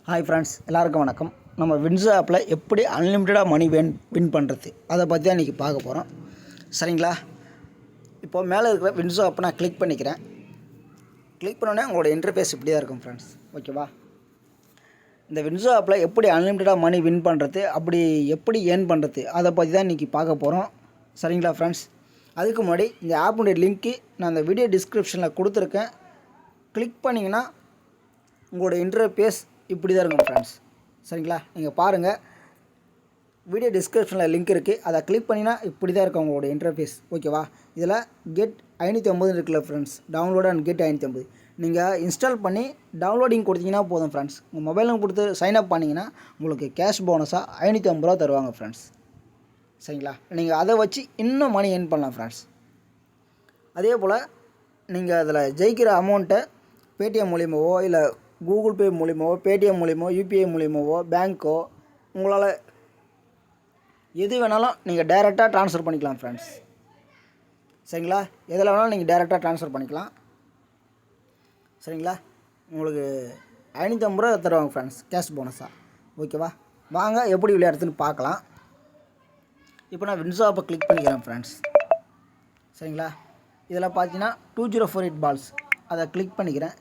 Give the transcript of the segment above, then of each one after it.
Hi friends, எல்லாருக்கும் வணக்கம். நம்ம வின்ஸோ ஆப்பில் எப்படி அன்லிமிட்டடாக மணி வின் பண்ணுறது அதை பற்றி தான் இன்றைக்கி பார்க்க போகிறோம். சரிங்களா? இப்போது மேலே இருக்கிற வின்ஸோ ஆப்பை நான் கிளிக் பண்ணிக்கிறேன். கிளிக் பண்ணோன்னே உங்களோட இன்டர்ஃபேஸ் இப்படி தான் இருக்கும் ஃப்ரெண்ட்ஸ். ஓகேவா? இந்த வின்ஸோ ஆப்பில் எப்படி அன்லிமிட்டடாக மணி வின் பண்ணுறது, அப்படி எப்படி ஏர்ன் பண்ணுறது அதை பற்றி தான் இன்றைக்கி பார்க்க போகிறோம். சரிங்களா ஃப்ரெண்ட்ஸ்? அதுக்கு முன்னாடி இந்த ஆப்புடைய லிங்க்கு நான் அந்த வீடியோ டிஸ்கிரிப்ஷனில் கொடுத்துருக்கேன். கிளிக் பண்ணிங்கன்னா உங்களோட இன்டர்ஃபேஸ் இப்படி தான் இருக்கும் ஃப்ரெண்ட்ஸ். சரிங்களா? நீங்கள் பாருங்கள், வீடியோ டிஸ்கிரிப்ஷனில் லிங்க் இருக்குது, அதை கிளிக் பண்ணிங்கன்னா இப்படி தான் இருக்கும் உங்களோட இன்டர்ஃபேஸ். ஓகேவா? இதில் கெட் 550 இருக்குல்ல ஃப்ரெண்ட்ஸ், டவுன்லோட் அண்ட் கெட் 550 நீங்கள் இன்ஸ்டால் பண்ணி டவுன்லோடிங் கொடுத்தீங்கன்னா போதும் ஃப்ரெண்ட்ஸ். உங்கள் மொபைலும் கொடுத்து சைன்அப் பண்ணிங்கன்னா உங்களுக்கு கேஷ் போனஸாக 550 ரூபா தருவாங்க ஃப்ரெண்ட்ஸ். சரிங்களா? நீங்கள் அதை வச்சு இன்னும் மணி ஏர்ன் பண்ணலாம் ஃப்ரெண்ட்ஸ். அதே போல் நீங்கள் அதில் ஜெயிக்கிற அமௌண்ட்டை பேடிஎம் மூலியமாவோ இல்லை கூகுள் பே மூலியமாவோ பேடிஎம் மூலியமோ யூபிஐ மூலியமாவோ பேங்க்கோ உங்களால் எது வேணாலும் நீங்கள் டைரெக்டாக ட்ரான்ஸ்ஃபர் பண்ணிக்கலாம் ஃப்ரெண்ட்ஸ். சரிங்களா? எதில் வேணாலும் நீங்கள் டைரெக்டாக ட்ரான்ஸ்ஃபர் பண்ணிக்கலாம். சரிங்களா? உங்களுக்கு 550 ரூபா தருவாங்க ஃப்ரெண்ட்ஸ் கேஷ் போனஸாக. ஓகேவா? வாங்க எப்படி விளையாடுறதுன்னு பார்க்கலாம். இப்போ நான் வின்ஸோ ஆப்பை கிளிக் பண்ணிக்கிறேன் ஃப்ரெண்ட்ஸ். சரிங்களா? இதில் பார்த்தீங்கன்னா 2048 பால்ஸ் அதை கிளிக் பண்ணிக்கிறேன்.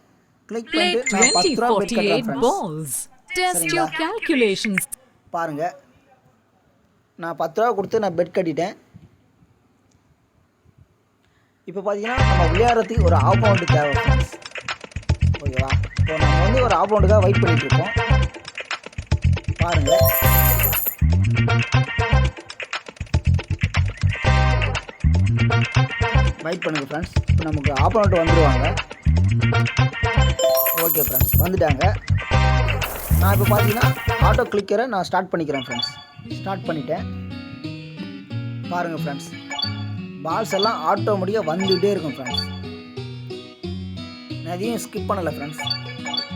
கிளிக் பண்ணிட்டு நான் 10 ரூபா பெட் கட்டலாம் ஃப்ரெண்ட்ஸ். Test your calculations. பாருங்க, நான் 10 ரூபா கொடுத்து நான் பெட் கட்டிட்டேன். இப்போ பார்த்தீங்கன்னா நம்ம விளையாடுறதுக்கு ஒரு ஆப்போனண்ட் தேவை ஃப்ரெண்ட்ஸ். ஓகேவா? இப்போ நம்ம வந்து ஒரு ஆப்போனண்ட்டுக்காக வெயிட் பண்ணிட்டு இருக்கோம். பாருங்க, வெயிட் பண்ணுங்க ஃப்ரெண்ட்ஸ். இப்போ நமக்கு ஆப்போனண்ட் வந்துடுவாங்க. ஓகே ஃப்ரெண்ட்ஸ், வந்துட்டாங்க. நான் இப்போ பார்த்தீங்கன்னா ஆட்டோ கிளிக்கரை நான் ஸ்டார்ட் பண்ணிக்கிறேன் ஃப்ரெண்ட்ஸ். ஸ்டார்ட் பண்ணிட்டேன். பாருங்கள் ஃப்ரெண்ட்ஸ், பால்ஸ் எல்லாம் ஆட்டோமேட்டிக்காக வந்துகிட்டே இருக்கும் ஃப்ரெண்ட்ஸ். நான் எதையும் ஸ்கிப் பண்ணலை ஃப்ரெண்ட்ஸ்.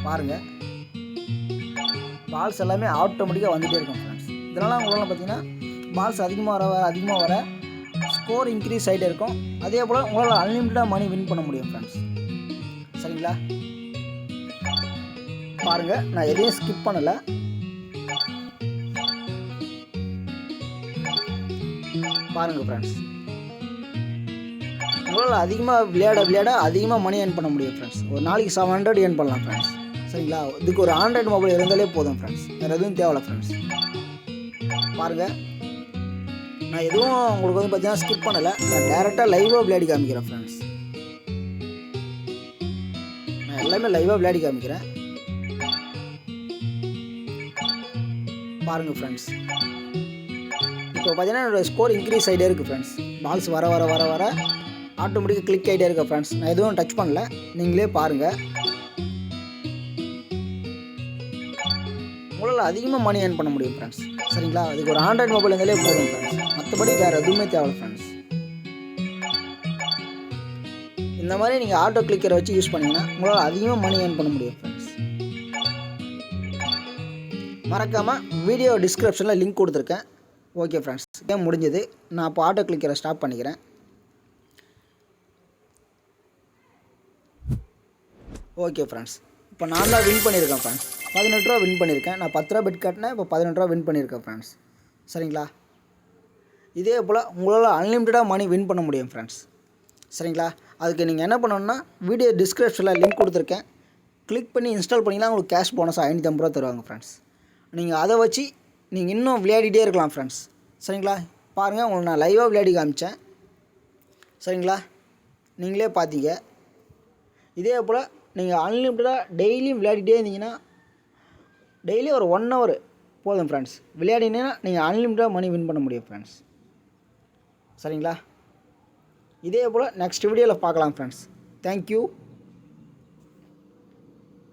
பாருங்கள், பால்ஸ் எல்லாமே ஆட்டோமேட்டிக்காக வந்துகிட்டே இருக்கும் ஃப்ரெண்ட்ஸ். இதனால் உங்களால் பார்த்தீங்கன்னா பால்ஸ் அதிகமாக வர ஸ்கோர் இன்க்ரீஸ் ஆகிட்டே இருக்கும். அதே போல் உங்களால் அன்லிமிட்டடாக மணி வின் பண்ண முடியும் ஃப்ரெண்ட்ஸ். சரிங்களா? பாருங்கள், நான் எதையும் ஸ்கிப் பண்ணலை. பாருங்கள் ஃப்ரெண்ட்ஸ், உங்களால் அதிகமாக விளையாட அதிகமாக மணி ஏர்ன் பண்ண முடியும் ஃப்ரெண்ட்ஸ். ஒரு நாளைக்கு 700 ஏர்ன் பண்ணலாம் ஃப்ரெண்ட்ஸ். சரிங்களா? இதுக்கு ஒரு ஆண்ட்ராய்டு மொபைல் இருந்தாலே போதும் ஃப்ரெண்ட்ஸ். வேறு எதுவும் தேவையில்ல ஃப்ரெண்ட்ஸ். பாருங்கள், நான் எதுவும் உங்களுக்கு வந்து பார்த்தீங்கன்னா ஸ்கிப் பண்ணலை. நான் டேரெக்டாக லைவாக விளையாடி காமிக்கிறேன் ஃப்ரெண்ட்ஸ். நான் எல்லாமே லைவாக விளையாடி காமிக்கிறேன். பாருங்கள் ஃப்ரெண்ட்ஸ், இப்போ பார்த்தீங்கன்னா என்னோடய ஸ்கோர் இன்க்ரீஸ் ஆகிட்டே இருக்குது ஃப்ரெண்ட்ஸ். பால்ஸ் வர ஆட்டோமேட்டிக்காக கிளிக் ஆகிட்டே இருக்கேன் ஃப்ரெண்ட்ஸ். நான் எதுவும் டச் பண்ணல, நீங்களே பாருங்கள். உங்களால் அதிகமாக மணி ஏர்ன் பண்ண முடியும் ஃப்ரெண்ட்ஸ். சரிங்களா? அதுக்கு ஒரு ஆண்ட்ராய்டு மொபைல் இருந்தாலே போதும் ஃப்ரெண்ட்ஸ். மற்றபடி வேறு எதுவுமே தேவை ஃப்ரெண்ட்ஸ். இந்த மாதிரி நீங்கள் ஆட்டோ கிளிக்கரை வச்சு யூஸ் பண்ணிங்கன்னா உங்களால் அதிகமாக மணி ஏர்ன் பண்ண முடியும் ஃப்ரெண்ட்ஸ். மறக்காமல் வீடியோ டிஸ்கிரிப்ஷனில் லிங்க் கொடுத்துருக்கேன். ஓகே ஃப்ரெண்ட்ஸ், கேம் முடிஞ்சது. நான் இப்போ ஆட்டோ கிளிக்கரை ஸ்டாப் பண்ணிக்கிறேன். ஓகே ஃப்ரெண்ட்ஸ், இப்போ நான் தான் வின் பண்ணியிருக்கேன் ஃப்ரெண்ட்ஸ். 18 ரூபா வின் பண்ணியிருக்கேன். நான் 10 ரூபா பெட் கட்டினேன், இப்போ 18 ரூபா வின் பண்ணியிருக்கேன் ஃப்ரெண்ட்ஸ். சரிங்களா? இதே போல் உங்களால் அன்லிமிட்டடாக மணி வின் பண்ண முடியும் ஃப்ரெண்ட்ஸ். சரிங்களா? அதுக்கு நீங்கள் என்ன பண்ணணுன்னா வீடியோ டிஸ்கிரிப்ஷனில் லிங்க் கொடுத்துருக்கேன். கிளிக் பண்ணி இன்ஸ்டால் பண்ணிங்கன்னா உங்களுக்கு கேஷ் போனஸாக 550 ரூபா தருவாங்க ஃப்ரெண்ட்ஸ். நீங்கள் அதை வச்சு நீங்கள் இன்னும் விளையாடிட்டே இருக்கலாம் ஃப்ரெண்ட்ஸ். சரிங்களா? பாருங்கள், உங்களுக்கு நான் லைவாக விளையாடி காமிச்சேன். சரிங்களா? நீங்களே பார்த்தீங்க. இதே போல் நீங்கள் அன்லிமிட்டடாக டெய்லியும் விளையாடிட்டே இருந்தீங்கன்னா டெய்லி ஒரு 1 ஹவர் போதும் ஃப்ரெண்ட்ஸ். விளையாடினீங்கன்னா நீங்கள் அன்லிமிட்டடாக மணி வின் பண்ண முடியும் ஃப்ரெண்ட்ஸ். சரிங்களா? இதே போல் நெக்ஸ்ட் வீடியோவில் பார்க்கலாம் ஃப்ரெண்ட்ஸ். தேங்க்யூ.